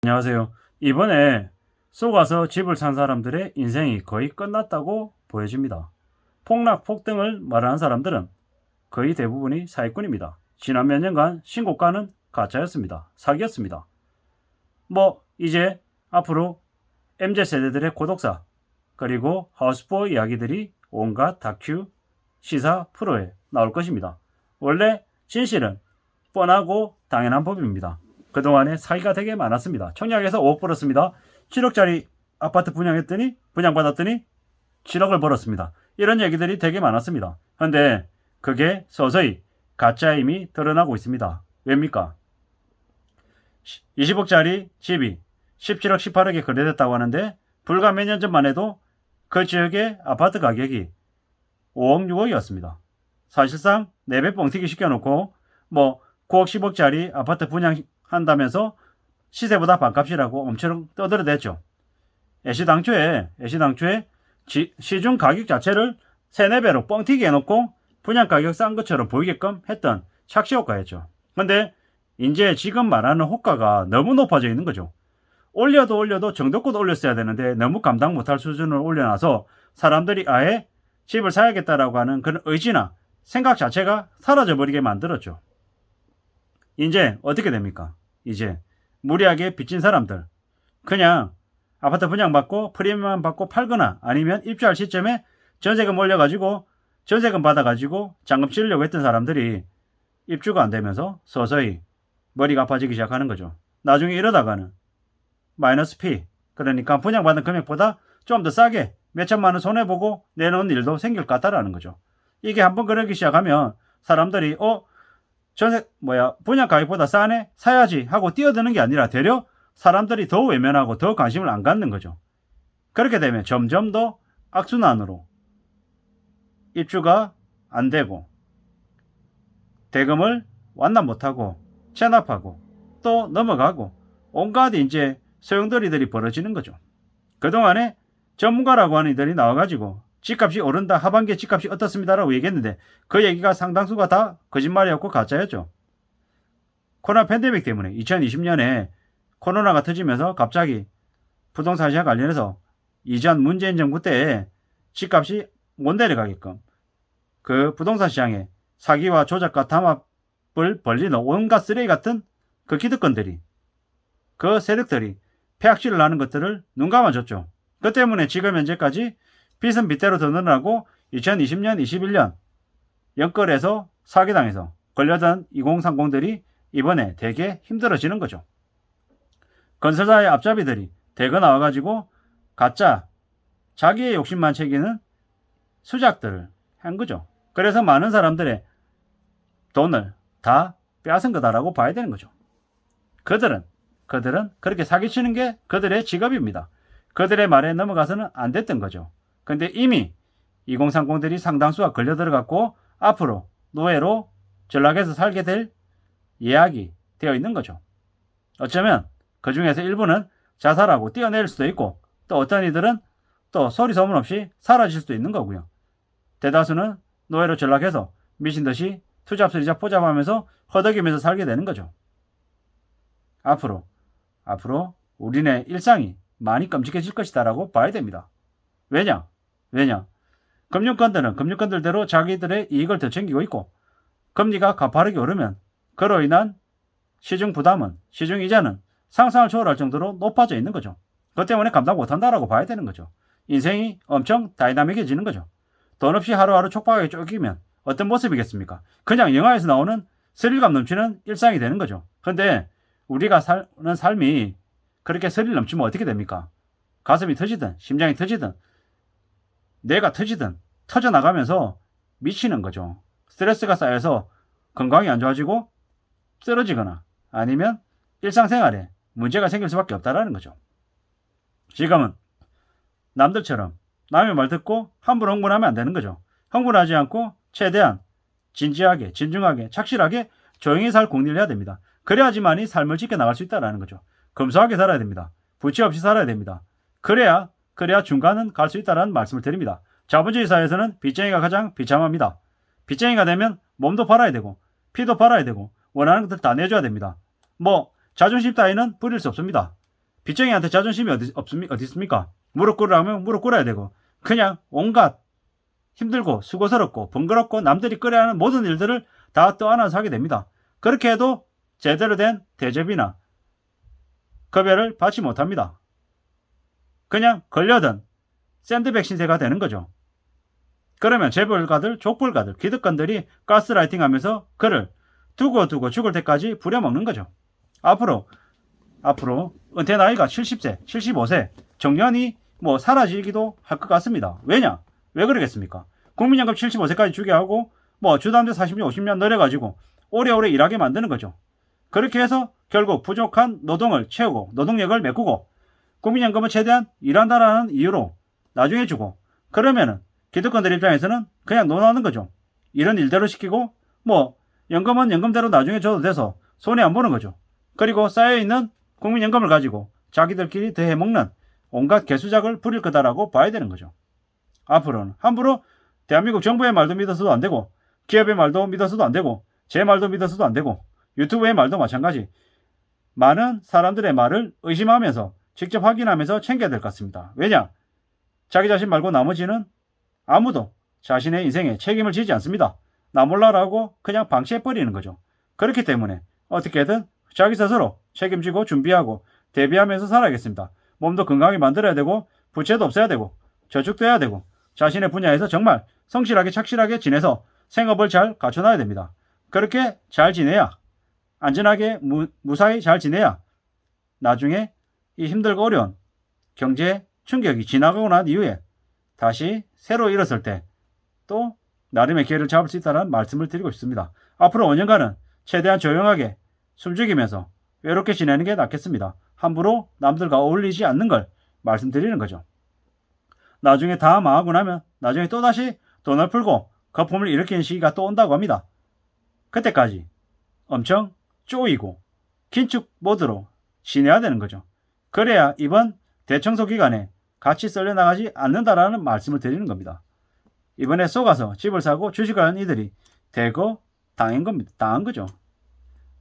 안녕하세요. 이번에 쏘가서 집을 산 사람들의 인생이 거의 끝났다고 보여집니다. 폭락, 폭등을 말하는 사람들은 거의 대부분이 사기꾼입니다. 지난 몇 년간 신고가는 가짜였습니다. 사기였습니다. 이제 앞으로 MZ세대들의 고독사, 그리고 하우스포 이야기들이 온갖 다큐, 시사 프로에 나올 것입니다. 원래 진실은 뻔하고 당연한 법입니다. 그동안에 사기가 되게 많았습니다. 청약에서 5억 벌었습니다. 7억짜리 아파트 분양받았더니 7억을 벌었습니다. 이런 얘기들이 되게 많았습니다. 그런데 그게 서서히 가짜임이 드러나고 있습니다. 왜입니까? 20억짜리 집이 17억, 18억에 거래됐다고 하는데 불과 몇 년 전만 해도 그 지역의 아파트 가격이 5억, 6억이었습니다. 사실상 4배 뻥튀기 시켜놓고 9억, 10억짜리 아파트 분양한다면서 시세보다 반값이라고 엄청 떠들어댔죠. 애시당초에 시중 가격 자체를 3, 4배로 뻥튀기 해놓고 분양가격 싼 것처럼 보이게끔 했던 착시효과였죠. 근데 이제 지금 말하는 호가가 너무 높아져 있는 거죠. 올려도 정도껏 올렸어야 되는데 너무 감당 못할 수준을 올려놔서 사람들이 아예 집을 사야겠다라고 하는 그런 의지나 생각 자체가 사라져버리게 만들었죠. 이제 어떻게 됩니까? 이제 무리하게 빚진 사람들 그냥 아파트 분양받고 프리미엄 받고 팔거나 아니면 입주할 시점에 전세금 올려가지고 전세금 받아가지고 잔금 치르려고 했던 사람들이 입주가 안 되면서 서서히 머리가 아파지기 시작하는 거죠. 나중에 이러다가는 마이너스 P, 그러니까 분양받은 금액보다 좀 더 싸게 몇천만 원 손해보고 내놓은 일도 생길 것 같다라는 거죠. 이게 한번 그러기 시작하면 사람들이 분양 가격보다 싸네? 사야지 하고 뛰어드는 게 아니라 되려 사람들이 더 외면하고 더 관심을 안 갖는 거죠. 그렇게 되면 점점 더 악순환으로 입주가 안 되고 대금을 완납 못하고 체납하고 또 넘어가고 온갖 이제 소용돌이들이 벌어지는 거죠. 그동안에 전문가라고 하는 이들이 나와가지고 집값이 오른다, 하반기에 집값이 어떻습니다라고 얘기했는데 그 얘기가 상당수가 다 거짓말이었고 가짜였죠. 코로나 팬데믹 때문에 2020년에 코로나가 터지면서 갑자기 부동산 시장 관련해서 이전 문재인 정부 때에 집값이 못 내려가게끔 그 부동산 시장에 사기와 조작과 담합을 벌리는 온갖 쓰레기 같은 그 기득권들이 그 세력들이 폐악질을 하는 것들을 눈 감아줬죠. 그 때문에 지금 현재까지 빚은 빚대로 더 늘어나고 2020년, 21년 연끌에서 사기당해서 걸려든 2030들이 이번에 되게 힘들어지는 거죠. 건설사의 앞잡이들이 대거 나와가지고 가짜 자기의 욕심만 챙기는 수작들을 한 거죠. 그래서 많은 사람들의 돈을 다 빼앗은 거다라고 봐야 되는 거죠. 그들은 그렇게 사기치는 게 그들의 직업입니다. 그들의 말에 넘어가서는 안 됐던 거죠. 근데 이미 2030들이 상당수가 걸려 들어갔고 앞으로 노예로 전락해서 살게 될 예약이 되어 있는 거죠. 어쩌면 그 중에서 일부는 자살하고 뛰어낼 수도 있고 또 어떤 이들은 또 소리 소문 없이 사라질 수도 있는 거고요. 대다수는 노예로 전락해서 미친 듯이 투잡수리자 포잡하면서 허덕이면서 살게 되는 거죠. 앞으로 우리네 일상이 많이 끔찍해질 것이다라고 봐야 됩니다. 왜냐? 금융권들은 금융권들대로 자기들의 이익을 더 챙기고 있고 금리가 가파르게 오르면 그로 인한 시중 부담은 시중 이자는 상상을 초월할 정도로 높아져 있는 거죠. 그것 때문에 감당 못한다라고 봐야 되는 거죠. 인생이 엄청 다이나믹해지는 거죠. 돈 없이 하루하루 촉박하게 쫓기면 어떤 모습이겠습니까? 그냥 영화에서 나오는 스릴감 넘치는 일상이 되는 거죠. 그런데 우리가 사는 삶이 그렇게 스릴 넘치면 어떻게 됩니까? 가슴이 터지든 심장이 터지든 뇌가 터지든 터져나가면서 미치는 거죠. 스트레스가 쌓여서 건강이 안 좋아지고 쓰러지거나 아니면 일상생활에 문제가 생길 수밖에 없다라는 거죠. 지금은 남들처럼 남의 말 듣고 함부로 흥분하면 안 되는 거죠. 흥분하지 않고 최대한 진지하게, 진중하게, 착실하게 조용히 살 공리를 해야 됩니다. 그래야지만이 삶을 지켜나갈 수 있다는 거죠. 검소하게 살아야 됩니다. 부치 없이 살아야 됩니다. 그래야 중간은 갈 수 있다는 말씀을 드립니다. 자본주의 사회에서는 빚쟁이가 가장 비참합니다. 빚쟁이가 되면 몸도 팔아야 되고 피도 팔아야 되고 원하는 것들 다 내줘야 됩니다. 자존심 따위는 부릴 수 없습니다. 빚쟁이한테 자존심이 어디 있습니까? 무릎 꿇으라면 무릎 꿇어야 되고 그냥 온갖 힘들고 수고스럽고 번거롭고 남들이 끓여야 하는 모든 일들을 다 떠안아서 하게 됩니다. 그렇게 해도 제대로 된 대접이나 급여를 받지 못합니다. 그냥 걸려든 샌드백 신세가 되는 거죠. 그러면 재벌가들, 족벌가들, 기득권들이 가스라이팅 하면서 그를 두고 죽을 때까지 부려먹는 거죠. 앞으로 은퇴 나이가 70세, 75세 정년이 사라지기도 할 것 같습니다. 왜냐? 왜 그러겠습니까? 국민연금 75세까지 주게 하고 주담대 40년, 50년 늘려가지고 오래오래 일하게 만드는 거죠. 그렇게 해서 결국 부족한 노동을 채우고 노동력을 메꾸고 국민연금을 최대한 일한다라는 이유로 나중에 주고 그러면은 기득권들 입장에서는 그냥 논하는 거죠. 이런 일대로 시키고 연금은 연금대로 나중에 줘도 돼서 손해 안 보는 거죠. 그리고 쌓여있는 국민연금을 가지고 자기들끼리 대해먹는 온갖 개수작을 부릴 거다라고 봐야 되는 거죠. 앞으로는 함부로 대한민국 정부의 말도 믿어서도 안 되고 기업의 말도 믿어서도 안 되고 제 말도 믿어서도 안 되고 유튜브의 말도 마찬가지 많은 사람들의 말을 의심하면서 직접 확인하면서 챙겨야 될 것 같습니다. 왜냐? 자기 자신 말고 나머지는 아무도 자신의 인생에 책임을 지지 않습니다. 나 몰라라고 그냥 방치해버리는 거죠. 그렇기 때문에 어떻게든 자기 스스로 책임지고 준비하고 대비하면서 살아야겠습니다. 몸도 건강하게 만들어야 되고 부채도 없어야 되고 저축도 해야 되고 자신의 분야에서 정말 성실하게 착실하게 지내서 생업을 잘 갖춰놔야 됩니다. 그렇게 잘 지내야 안전하게 무사히 잘 지내야 나중에 이 힘들고 어려운 경제 충격이 지나가고 난 이후에 다시 새로 일었을 때 또 나름의 기회를 잡을 수 있다는 말씀을 드리고 싶습니다. 앞으로 5년간은 최대한 조용하게 숨죽이면서 외롭게 지내는 게 낫겠습니다. 함부로 남들과 어울리지 않는 걸 말씀드리는 거죠. 나중에 다 망하고 나면 나중에 또다시 돈을 풀고 거품을 일으키는 시기가 또 온다고 합니다. 그때까지 엄청 쪼이고 긴축 모드로 지내야 되는 거죠. 그래야 이번 대청소 기간에 같이 썰려나가지 않는다라는 말씀을 드리는 겁니다. 이번에 속아서 집을 사고 주식을 하는 이들이 대거 당한 거죠.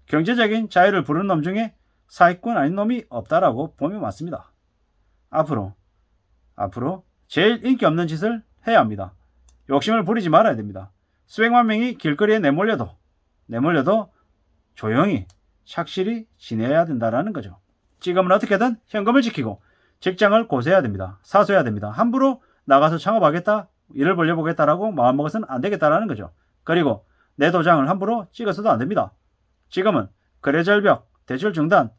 경제적인 자유를 부르는 놈 중에 사기꾼 아닌 놈이 없다라고 보면 맞습니다. 앞으로 제일 인기 없는 짓을 해야 합니다. 욕심을 부리지 말아야 됩니다. 수백만 명이 길거리에 내몰려도 조용히 착실히 지내야 된다라는 거죠. 지금은 어떻게든 현금을 지키고 직장을 고수해야 됩니다. 사수해야 됩니다. 함부로 나가서 창업하겠다, 일을 벌려보겠다라고 마음먹어서는 안 되겠다라는 거죠. 그리고 내 도장을 함부로 찍어서도 안 됩니다. 지금은 거래절벽, 대출 중단,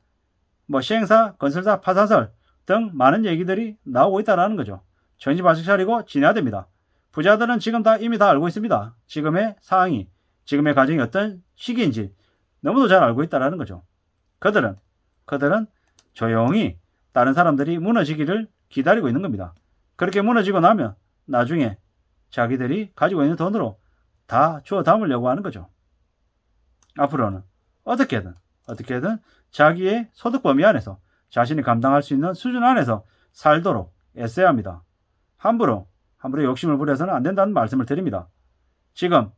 시행사, 건설사, 파산설 등 많은 얘기들이 나오고 있다는 거죠. 정신 바짝 차리고 지내야 됩니다. 부자들은 지금 이미 다 알고 있습니다. 지금의 상황이, 지금의 과정이 어떤 시기인지 너무도 잘 알고 있다는 거죠. 그들은 조용히 다른 사람들이 무너지기를 기다리고 있는 겁니다. 그렇게 무너지고 나면 나중에 자기들이 가지고 있는 돈으로 다 주워 담으려고 하는 거죠. 앞으로는 어떻게든 자기의 소득 범위 안에서 자신이 감당할 수 있는 수준 안에서 살도록 애써야 합니다. 함부로 욕심을 부려서는 안 된다는 말씀을 드립니다. 지금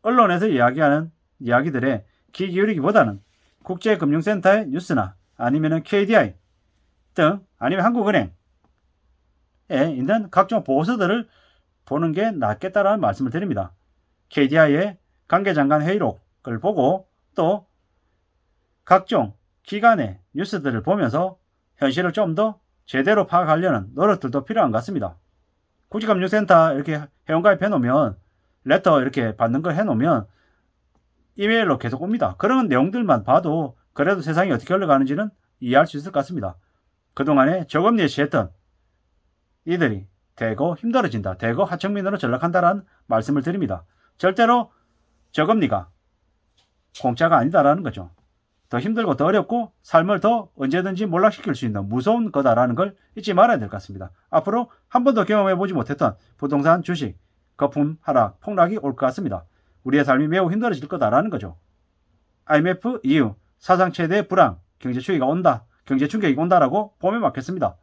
언론에서 이야기하는 이야기들에 귀 기울이기보다는 국제금융센터의 뉴스나 아니면 KDI 등 아니면 한국은행에 있는 각종 보고서들을 보는 게 낫겠다라는 말씀을 드립니다. KDI의 관계장관 회의록을 보고 또 각종 기관의 뉴스들을 보면서 현실을 좀 더 제대로 파악하려는 노력들도 필요한 것 같습니다. 국제금융센터 이렇게 회원가입 해놓으면 레터 이렇게 받는 걸 해놓으면 이메일로 계속 옵니다. 그런 내용들만 봐도 그래도 세상이 어떻게 흘러가는지는 이해할 수 있을 것 같습니다. 그동안에 저금리에 취했던 이들이 대거 힘들어진다, 대거 하청민으로 전락한다라는 말씀을 드립니다. 절대로 저금리가 공짜가 아니다라는 거죠. 더 힘들고 더 어렵고 삶을 더 언제든지 몰락시킬 수 있는 무서운 거다라는 걸 잊지 말아야 될 것 같습니다. 앞으로 한 번도 경험해보지 못했던 부동산, 주식, 거품 하락, 폭락이 올 것 같습니다. 우리의 삶이 매우 힘들어질 거다라는 거죠. IMF 이후 사상 최대 불황, 경제 충격이 온다라고 보면 맞겠습니다.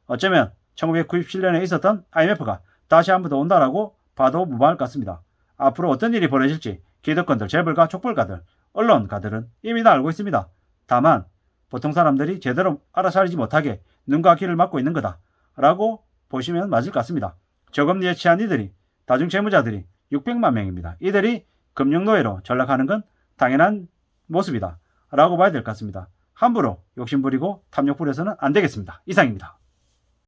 어쩌면 1997년에 있었던 IMF가 다시 한 번 더 온다라고 봐도 무방할 것 같습니다. 앞으로 어떤 일이 벌어질지 기득권들, 재벌가, 족벌가들, 언론가들은 이미 다 알고 있습니다. 다만 보통 사람들이 제대로 알아차리지 못하게 눈과 귀를 막고 있는 거다 라고 보시면 맞을 것 같습니다. 저금리에 취한 이들이 다중채무자들이 600만 명입니다. 이들이 금융노예로 전락하는 건 당연한 모습이다 라고 봐야 될 것 같습니다. 함부로 욕심부리고 탐욕 부려서는 안 되겠습니다. 이상입니다.